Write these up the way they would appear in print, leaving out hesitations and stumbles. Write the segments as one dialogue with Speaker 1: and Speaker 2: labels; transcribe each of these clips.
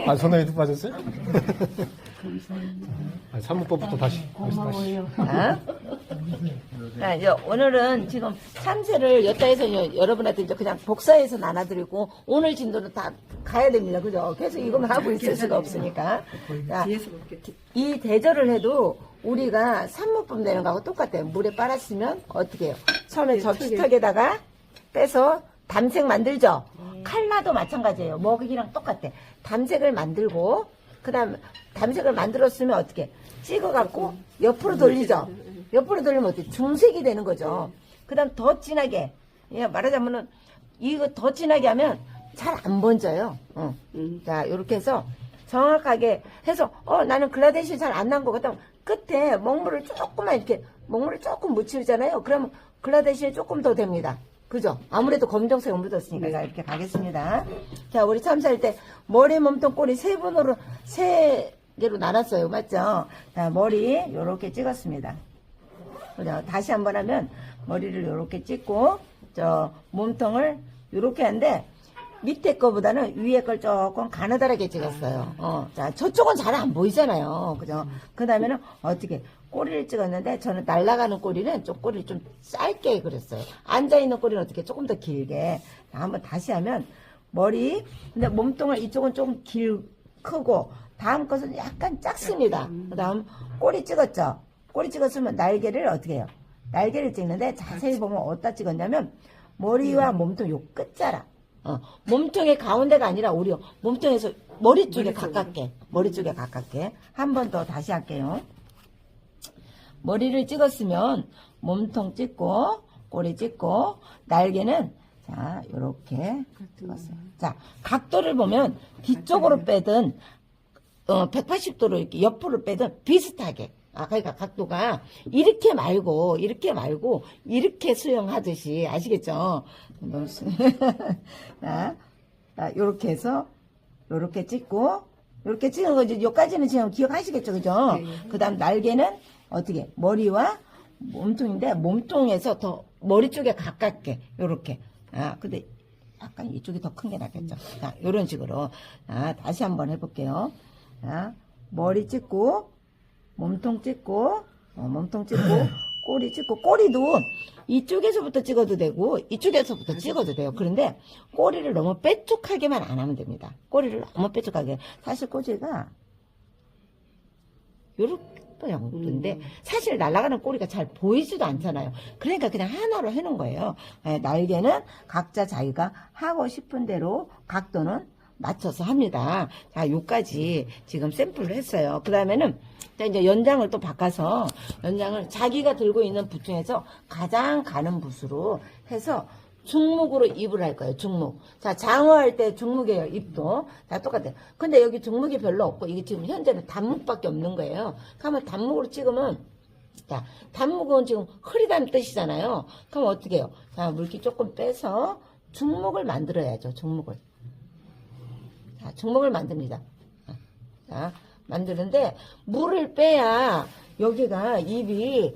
Speaker 1: 아, 선생님도 빠졌어요? 아, 산문법부터 다시.
Speaker 2: 고마워요.
Speaker 3: 자, 이제 오늘은 지금 참새를 였다 해서 여러분한테 이제 그냥 복사해서 나눠드리고 오늘 진도는 다 가야 됩니다. 그죠? 계속 이것만 하고 있을 수가 없으니까. 자, 이 대절을 해도 우리가 산문법 내는 거하고 똑같아요. 물에 빨았으면 어떻게 해요? 처음에 접시턱에다가 빼서 담색 만들죠? 칼라도 마찬가지예요. 먹이랑 똑같아. 담색을 만들고, 그 다음, 담색을 만들었으면 어떻게? 찍어갖고, 옆으로 돌리죠? 옆으로 돌리면 어떻게? 중색이 되는 거죠. 그 다음 더 진하게, 예, 말하자면은, 이거 더 진하게 하면 잘 안 번져요. 자, 요렇게 해서 정확하게 해서, 나는 글라데이션 잘 안 난 것 같다. 끝에 먹물을 조금만 이렇게, 먹물을 조금 묻히잖아요. 그러면 글라데이션이 조금 더 됩니다. 그죠? 아무래도 검정색을 묻었으니까. 자, 이렇게 가겠습니다. 자, 우리 참새할 때 머리, 몸통, 꼬리 세 개로 나눴어요. 맞죠? 자, 머리 요렇게 찍었습니다. 그죠? 다시 한번 하면 머리를 요렇게 찍고 몸통을 요렇게 하는데 밑에 거보다는 위에 걸 조금 가느다랗게 찍었어요. 자, 저쪽은 잘 안 보이잖아요. 그죠? 그 다음에는 어떻게 꼬리를 찍었는데 저는 날아가는 꼬리는 꼬리를 좀 짧게 그렸어요. 앉아있는 꼬리는 어떻게 조금 더 길게. 자, 한번 다시 하면 머리, 근데 몸통을 이쪽은 조금 크고 다음 것은 약간 작습니다. 그 다음 꼬리 찍었죠. 꼬리 찍었으면 날개를 어떻게 해요? 날개를 찍는데 자세히 보면 어디다 찍었냐면 머리와 몸통 요 끝자락. 몸통의 가운데가 아니라 오히려 몸통에서 머리 쪽에 가깝게. 한 번 더 다시 할게요. 머리를 찍었으면 몸통 찍고 꼬리 찍고 날개는 자 요렇게 찍었어요. 자 각도를 보면 뒤쪽으로 빼든 180도로 이렇게 옆으로 빼든 비슷하게. 그러니까 각도가 이렇게 말고 이렇게 수영하듯이 아시겠죠? 자, 요렇게 해서 요렇게 찍고 요렇게 찍은 거지. 요까지는 지금 기억하시겠죠? 그죠? 그 다음 날개는 어떻게 머리와 몸통인데 몸통에서 더 머리 쪽에 가깝게 요렇게. 근데 약간 이쪽이 더 큰 게 낫겠죠? 자, 요런 식으로. 다시 한번 해볼게요. 자, 머리 찍고 몸통 찍고 꼬리 찍고 꼬리도 이쪽에서부터 찍어도 되고 이쪽에서부터 찍어도 돼요. 그런데 꼬리를 너무 빼쪽하게만 안 하면 됩니다. 꼬리를 너무 빼쪽하게. 사실 꼬리가 요렇게 정도인데 사실 날아가는 꼬리가 잘 보이지도 않잖아요. 그러니까 그냥 하나로 해놓은 거예요. 날개는 각자 자기가 하고 싶은 대로 각도는 맞춰서 합니다. 자, 요까지 지금 샘플을 했어요. 그 다음에는 이제 연장을 또 바꿔서 연장을 자기가 들고 있는 붓 중에서 가장 가는 붓으로 해서 중목으로 잎을 할 거예요. 중목. 자, 장어할 때 중목이에요. 잎도. 다 똑같아요. 근데 여기 중목이 별로 없고 이게 지금 현재는 단목밖에 없는 거예요. 그러면 단목으로 찍으면 자, 단목은 지금 흐리다는 뜻이잖아요. 그럼 어떻게 해요? 자, 물기 조금 빼서 중목을 만들어야죠. 중목을. 자, 중목을 만듭니다. 자, 만드는데 물을 빼야 여기가 잎이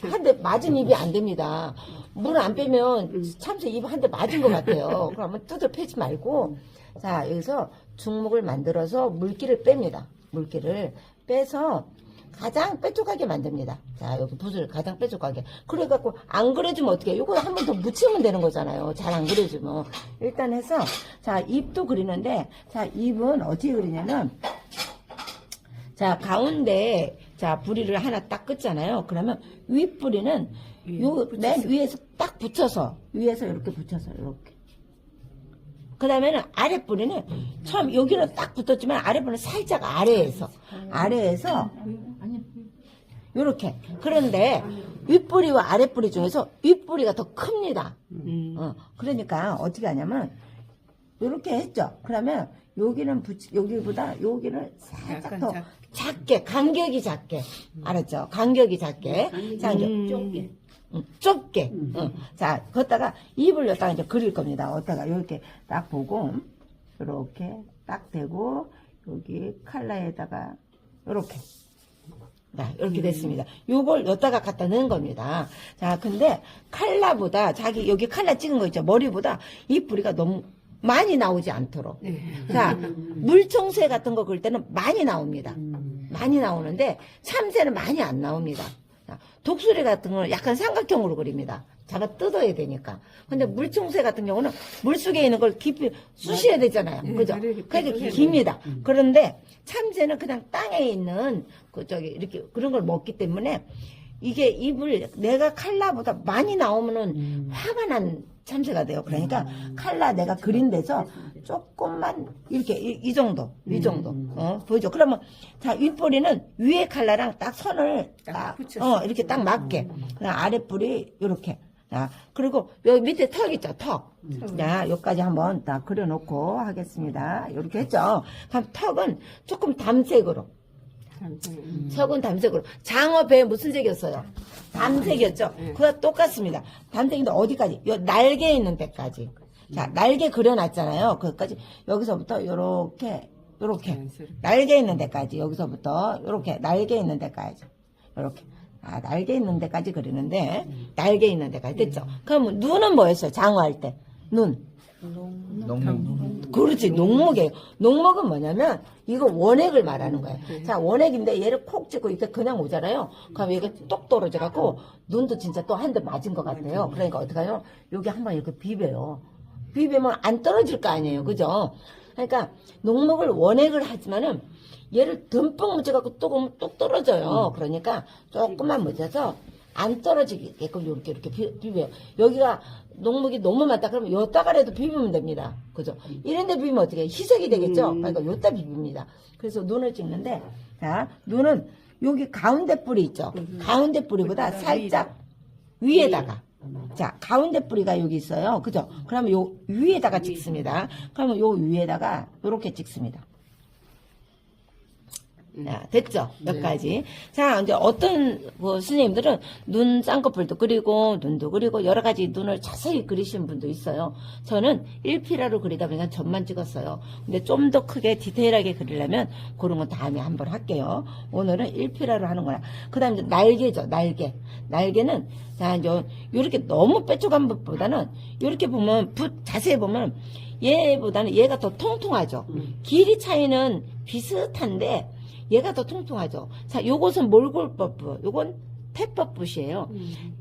Speaker 3: 한 대 맞은 잎이 안 됩니다. 물을 안 빼면 참새 잎 한 대 맞은 것 같아요. 그러면 뚜들 패지 말고 자, 여기서 중목을 만들어서 물기를 뺍니다. 물기를 빼서 가장 빼쪽하게 만듭니다. 자, 여기 붓을 가장 빼쪽하게. 그래갖고 안 그려주면 어떻게 해요? 이거 한 번 더 묻히면 되는 거잖아요. 잘 안 그려주면. 일단 해서 자, 잎도 그리는데 자, 잎은 어떻게 그리냐면 자, 가운데 자, 부리를 하나 딱 긋잖아요. 그러면 윗부리는 요 맨 위에서 딱 붙여서 위에서 이렇게 붙여서 이렇게. 그 다음에는 아랫부리는 처음 여기는 딱 붙었지만 아랫부리는 살짝 아래에서 요렇게. 그런데 윗뿌리와 아랫뿌리 중에서 윗뿌리가 더 큽니다. 그러니까 어떻게 하냐면 요렇게 했죠. 그러면 여기는 여기보다 여기는 살짝 더 작게, 간격이 작게. 알았죠? 간격이 작게. 자, 이제 좁게. 자, 걷다가 입을 여기다가 이제 그릴 겁니다. 어디다가 이렇게 딱 보고 이렇게 딱 대고 여기 칼라에다가 이렇게. 자, 이렇게 됐습니다. 요걸 여기다가 갖다 넣은 겁니다. 자, 근데 칼라보다 여기 칼라 찍은 거 있죠? 머리보다 이 뿌리가 너무 많이 나오지 않도록.
Speaker 2: 네.
Speaker 3: 자, 물총새 같은 거 그릴 때는 많이 나옵니다. 많이 나오는데 참새는 많이 안 나옵니다. 자, 독수리 같은 거는 약간 삼각형으로 그립니다. 잡아 뜯어야 되니까. 근데 물총새 같은 경우는 물속에 있는 걸 깊이 쑤셔야 되잖아요. 그죠? 그러니까 깁니다. 그런데 참새는 그냥 땅에 있는 이렇게 그런 걸 먹기 때문에 이게 입을 내가 칼라보다 많이 나오면은 화가 난 참새가 돼요. 그러니까 칼라 내가 그린 데서 조금만 이렇게 이 정도 보이죠? 그러면 자 윗뿌리는 위에 칼라랑 딱 선을 딱 이렇게 딱 맞게 그냥 아랫뿌리 이렇게. 자 그리고 여기 밑에 턱 있죠, 턱. 자 여기까지 한번 딱 그려놓고 하겠습니다. 이렇게 했죠. 그럼 턱은 조금 담색으로. 턱은 담색으로. 장어 배 무슨 색이었어요? 담색이었죠. 그거 똑같습니다. 담색인데 어디까지? 요 날개 있는 데까지. 자, 날개 그려놨잖아요. 거기까지 여기서부터 요렇게 날개 있는 데까지 여기서부터 요렇게 날개 있는 데까지 요렇게. 아, 날개 있는 데까지 그리는데 날개 있는 데까지 됐죠. 그럼 눈은 뭐였어요? 장어할 때 눈. 그렇지, 농목이에요. 농목은 뭐냐면, 이거 원액을 말하는 거예요. 자, 원액인데 얘를 콕 찍고 이렇게 그냥 오잖아요. 그럼 이게 똑 떨어져갖고, 눈도 진짜 또 한 대 맞은 것 같아요. 그러니까 어떡하냐면, 여기 한번 이렇게 비벼요. 비비면 안 떨어질 거 아니에요. 그죠? 그러니까, 농목을 원액을 하지만은, 얘를 듬뿍 묻혀갖고 똑 떨어져요. 그러니까, 조금만 묻혀서, 안 떨어지게끔 이렇게 비벼요. 여기가 농목이 너무 많다 그러면 요따가라도 비비면 됩니다. 그죠? 이런데 비비면 어떻게 해요? 희석이 되겠죠? 그러니까 요따 비빕니다. 그래서 눈을 찍는데, 자, 눈은 여기 가운데 뿌리 있죠? 가운데 뿌리보다 살짝 위에다가. 자, 가운데 뿌리가 여기 있어요. 그죠? 그러면 요 위에다가 찍습니다. 그러면 요 위에다가 요렇게 찍습니다. 자, 됐죠? 여기까지. 자, 이제 어떤 선생님들은 눈 쌍꺼풀도 그리고 눈도 그리고 여러 가지 눈을 자세히 그리시는 분도 있어요. 저는 1피라로 그리다 보니까 점만 찍었어요. 근데 좀 더 크게 디테일하게 그리려면 그런 건 다음에 한번 할게요. 오늘은 1피라로 하는 거야. 그 다음에 날개죠, 날개. 날개는 자, 이제 요렇게 너무 빼쪽한 것보다는 요렇게 보면 자세히 보면 얘보다는 얘가 더 통통하죠. 길이 차이는 비슷한데 얘가 더 통통하죠. 자, 요것은 몰골법부, 요건 태법붓이에요.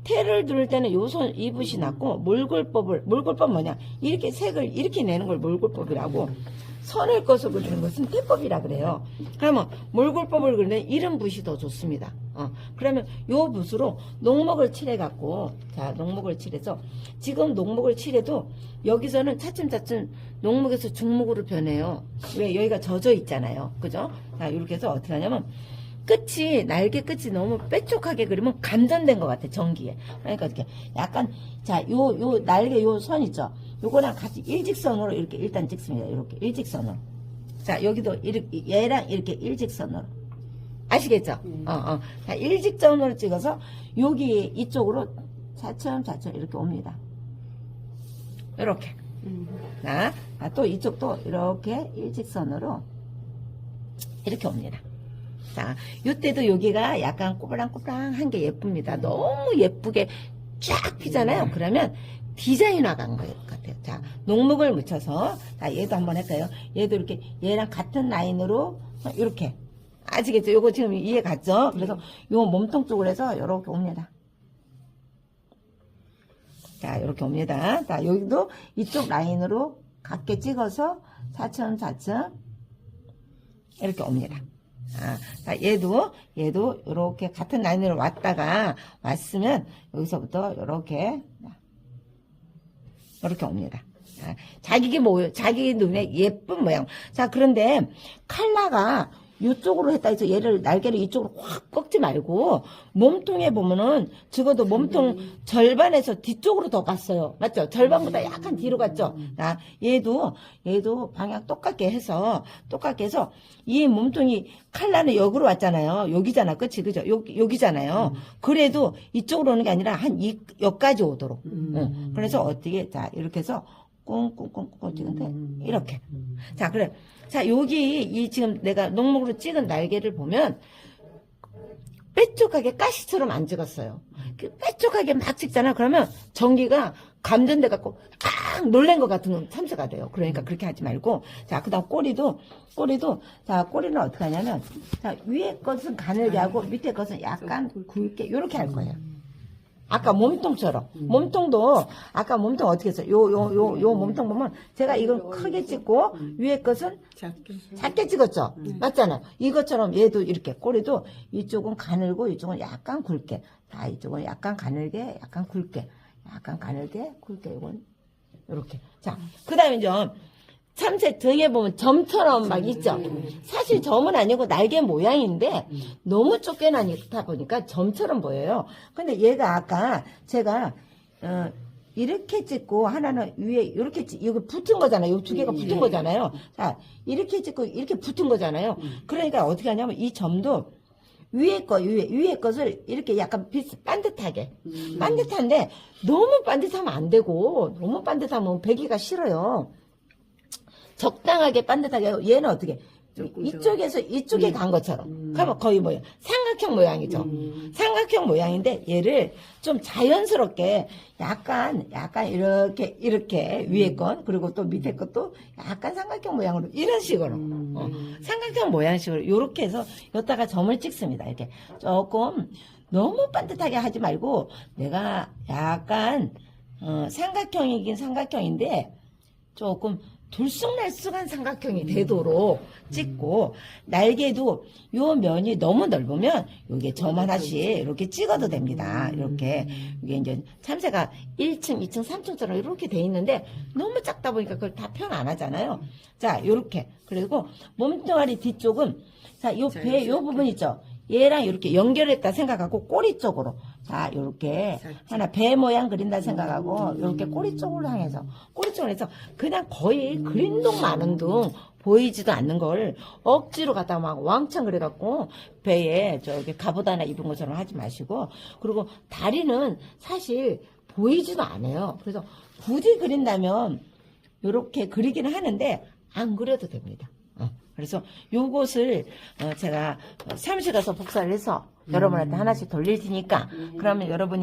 Speaker 3: 태를 두를 때는 이 붓이 낫고, 몰골법 뭐냐? 이렇게 색을 이렇게 내는 걸 몰골법이라고, 선을 꺼서 그리는 것은 태법이라 그래요. 그러면 몰골법을 그리는 이런 붓이 더 좋습니다. 그러면 요 붓으로 농목을 칠해갖고, 자, 농목을 칠해서, 지금 농목을 칠해도 여기서는 차츰차츰 농목에서 중목으로 변해요. 왜? 여기가 젖어 있잖아요. 그죠? 자, 이렇게 해서 어떻게 하냐면, 날개 끝이 너무 빼쪽하게 그리면 감전된 것 같아, 전기에. 그러니까 이렇게 약간, 자, 요 날개 요 선 있죠? 요거랑 같이 일직선으로 이렇게 일단 찍습니다. 이렇게 일직선으로. 자, 여기도 이렇게, 얘랑 이렇게 일직선으로. 아시겠죠? 자, 일직선으로 찍어서 여기 이쪽으로 차츰 이렇게 옵니다. 이렇게. 자, 또 이쪽도 이렇게 일직선으로 이렇게 옵니다. 자, 요때도 여기가 약간 꼬불랑꼬불랑한 게 예쁩니다. 너무 예쁘게 쫙 피잖아요. 그러면 디자인 화간 것 같아요. 자, 농목을 묻혀서, 자, 얘도 한번 할까요? 얘도 이렇게, 얘랑 같은 라인으로, 이렇게. 아시겠죠? 요거 지금 이해 갔죠? 그래서 요 몸통 쪽으로 해서 요렇게 옵니다. 자, 요렇게 옵니다. 자, 여기도 이쪽 라인으로 같게 찍어서 차츰 이렇게 옵니다. 자, 얘도 요렇게 같은 라인으로 왔으면 여기서부터 요렇게 옵니다. 자기 눈에 예쁜 모양. 자, 그런데 칼라가 이쪽으로 했다 해서 얘를 날개를 이쪽으로 확 꺾지 말고 몸통에 보면은 적어도 몸통 절반에서 뒤쪽으로 더 갔어요. 맞죠? 절반보다 약간 뒤로 갔죠? 자, 얘도 방향 똑같게 해서 이 몸통이 칼라는 여기로 왔잖아요. 여기잖아. 그치? 그죠? 여기잖아요. 그래도 이쪽으로 오는 게 아니라 여기까지 오도록. 그래서 어떻게, 자, 이렇게 해서 꽁꽁꽁꽁 찍은데, 이렇게. 자, 그래. 자, 여기, 지금 내가 농목으로 찍은 날개를 보면, 빼쪽하게 가시처럼 안 찍었어요. 빼쪽하게 막 찍잖아. 그러면 전기가 감전돼 갖고 딱 놀란 것 같은 참새가 돼요. 그러니까 그렇게 하지 말고, 자, 그다음 꼬리도, 자, 꼬리는 어떻게 하냐면, 자, 위에 것은 가늘게 하고 밑에 것은 약간 굵게 요렇게 할 거예요. 아까 몸통처럼. 몸통도, 아까 몸통 어떻게 했어요? 요 몸통 보면, 제가 이건 크게 찍고, 위에 것은 작게 찍었죠? 맞잖아요. 이것처럼 얘도 이렇게, 꼬리도 이쪽은 가늘고, 이쪽은 약간 굵게. 자, 이쪽은 약간 가늘게, 약간 굵게. 약간 가늘게, 굵게, 이건, 요렇게. 자, 그 다음에 좀, 참새 등에 보면 점처럼 막 있죠? 사실 점은 아니고 날개 모양인데 너무 쫓겨나다 보니까 점처럼 보여요. 근데 얘가 아까 제가, 이렇게 찍고 하나는 위에 이렇게 이거 붙은 거잖아요. 이 두 개가 붙은 거잖아요. 자, 이렇게 찍고 이렇게 붙은 거잖아요. 그러니까 어떻게 하냐면 이 점도 위에 것을 이렇게 약간 반듯하게. 반듯한데 너무 반듯하면 안 되고 너무 반듯하면 배기가 싫어요. 적당하게 반듯하게. 얘는 어떻게? 이쪽에서 이쪽에 간 것처럼. 그러면 거의 뭐예요? 삼각형 모양이죠. 삼각형 모양인데 얘를 좀 자연스럽게 약간 이렇게 위에 건 그리고 또 밑에 것도 약간 삼각형 모양으로 이런 식으로 삼각형 모양식으로 요렇게 해서 여기다가 점을 찍습니다. 이렇게 조금 너무 반듯하게 하지 말고 내가 약간 삼각형이긴 삼각형인데 조금 들쑥날쑥한 삼각형이 되도록 찍고, 날개도 요 면이 너무 넓으면 요게 점 하나씩 이렇게 찍어도 됩니다. 이렇게. 이게 이제 참새가 1층, 2층, 3층처럼 이렇게 돼 있는데 너무 작다 보니까 그걸 다 표현 안 하잖아요. 자, 요렇게. 그리고 몸뚱아리 뒤쪽은, 자, 요 배, 요 부분 있죠? 얘랑 이렇게 연결했다 생각하고 꼬리 쪽으로. 자, 요렇게 하나 배 모양 그린다 생각하고 요렇게 꼬리 쪽으로 향해서 그냥 거의 그린둥 마는둥 보이지도 않는 걸 억지로 갖다 막 왕창 그래갖고 배에 저기 갑옷 하나 입은 것처럼 하지 마시고, 그리고 다리는 사실 보이지도 않아요. 그래서 굳이 그린다면 요렇게 그리기는 하는데 안 그려도 됩니다. 그래서 요것을 제가 사무실 가서 복사를 해서 여러분한테 하나씩 돌릴 테니까 그러면 여러분이